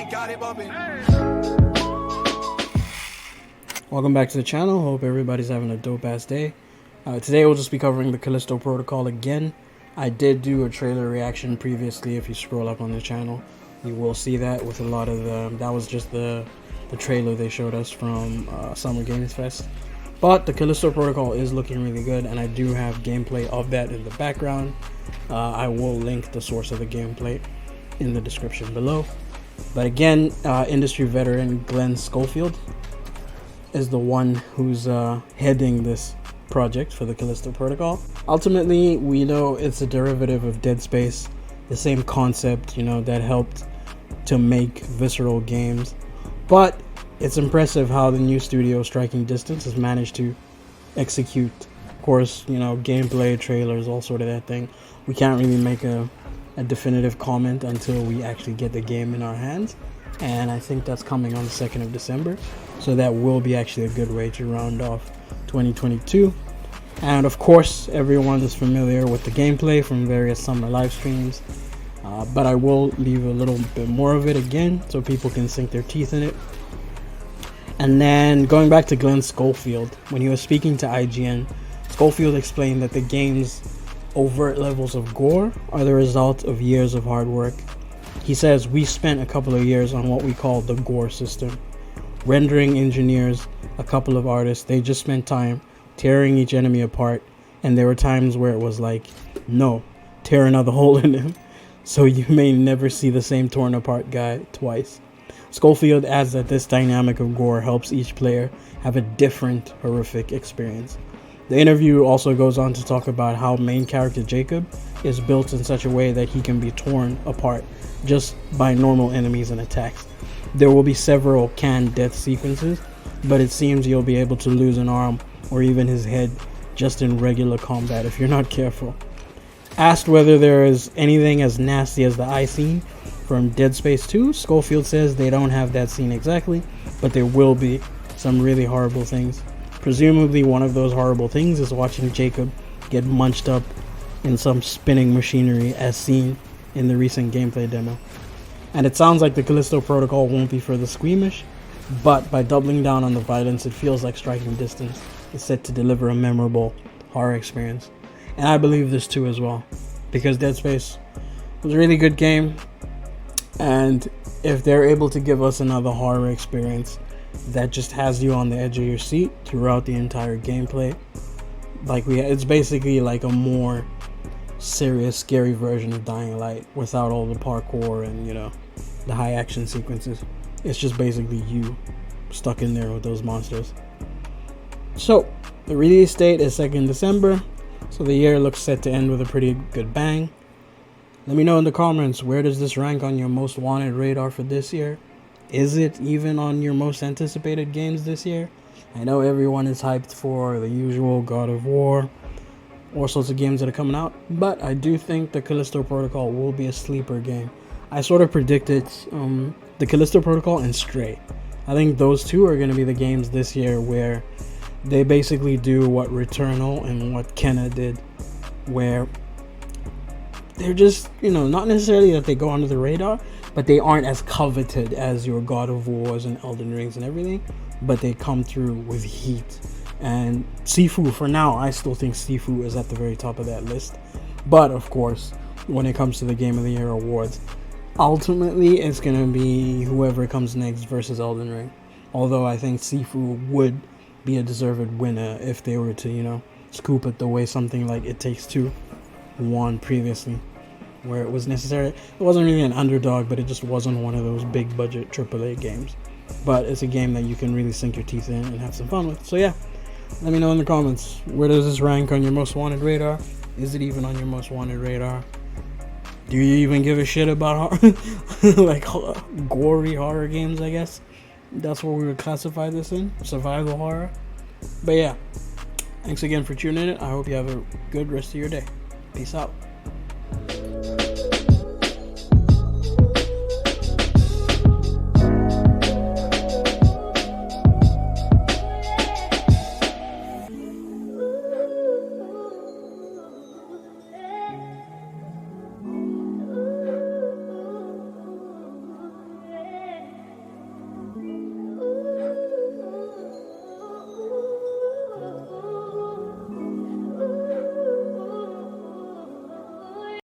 got it bumping. Welcome back to the channel. Hope everybody's having a dope ass day. Today we'll just be covering the Callisto Protocol again. I did do a trailer reaction previously. If you scroll up on the channel, you will see that with a lot of that was just the trailer they showed us from Summer Games Fest. But the Callisto Protocol is looking really good, and I do have gameplay of that in the background. I will link the source of the gameplay in the description below. But again, industry veteran Glen Schofield is the one who's heading this project for the Callisto Protocol. Ultimately, we know it's a derivative of Dead Space, the same concept, that helped to make Visceral Games. But it's impressive how the new studio, Striking Distance, has managed to execute. Of course, gameplay, trailers, all sort of that thing. We can't really make a definitive comment until we actually get the game in our hands. And I think that's coming on the 2nd of December. So that will be actually a good way to round off 2022. And of course, everyone is familiar with the gameplay from various summer live streams. But I will leave a little bit more of it again so people can sink their teeth in it. And then going back to Glen Schofield, when he was speaking to IGN, Schofield explained that the game's overt levels of gore are the result of years of hard work. He says, "We spent a couple of years on what we call the gore system. Rendering engineers, a couple of artists, they just spent time tearing each enemy apart, and there were times where it was like, no, tear another hole in him, so you may never see the same torn apart guy twice." Schofield adds that this dynamic of gore helps each player have a different horrific experience. The interview also goes on to talk about how main character Jacob is built in such a way that he can be torn apart just by normal enemies and attacks. There will be several canned death sequences, but it seems you'll be able to lose an arm or even his head just in regular combat if you're not careful. Asked whether there is anything as nasty as the eye scene from Dead Space 2, Schofield says they don't have that scene exactly, but there will be some really horrible things. Presumably one of those horrible things is watching Jacob get munched up in some spinning machinery as seen in the recent gameplay demo. And it sounds like the Callisto Protocol won't be for the squeamish, but by doubling down on the violence, it feels like Striking Distance is set to deliver a memorable horror experience. And I believe this too as well, because Dead Space was a really good game, and if they're able to give us another horror experience that just has you on the edge of your seat throughout the entire gameplay, it's basically like a more serious, scary version of Dying Light without all the parkour and the high action sequences. It's just basically you stuck in there with those monsters. So the release date is 2nd December, so the year looks set to end with a pretty good bang. Let me know in the comments, where does this rank on your most wanted radar for this year? Is it even on your most anticipated games this year? I know everyone is hyped for the usual God of War, all sorts of games that are coming out, but I do think the Callisto Protocol will be a sleeper game. I sort of predicted the Callisto Protocol and Stray. I think those two are going to be the games this year where they basically do what Returnal and what Kenna did, where they're just, not necessarily that they go under the radar, but they aren't as coveted as your God of Wars and Elden Rings and everything, but they come through with heat. And Sifu, for now, I still think Sifu is at the very top of that list. But of course, when it comes to the Game of the Year awards, ultimately it's going to be whoever comes next versus Elden Ring. Although I think Sifu would be a deserved winner if they were to, scoop it the way something like It Takes Two won previously, where it was necessary. It wasn't really an underdog, but it just wasn't one of those big budget AAA games. But it's a game that you can really sink your teeth in and have some fun with. So yeah, let me know in the comments, where does this rank on your most wanted radar? Is it even on your most wanted radar? Do you even give a shit about horror? Gory horror games, I guess? That's what we would classify this in, survival horror. But yeah, thanks again for tuning in. I hope you have a good rest of your day. Peace out.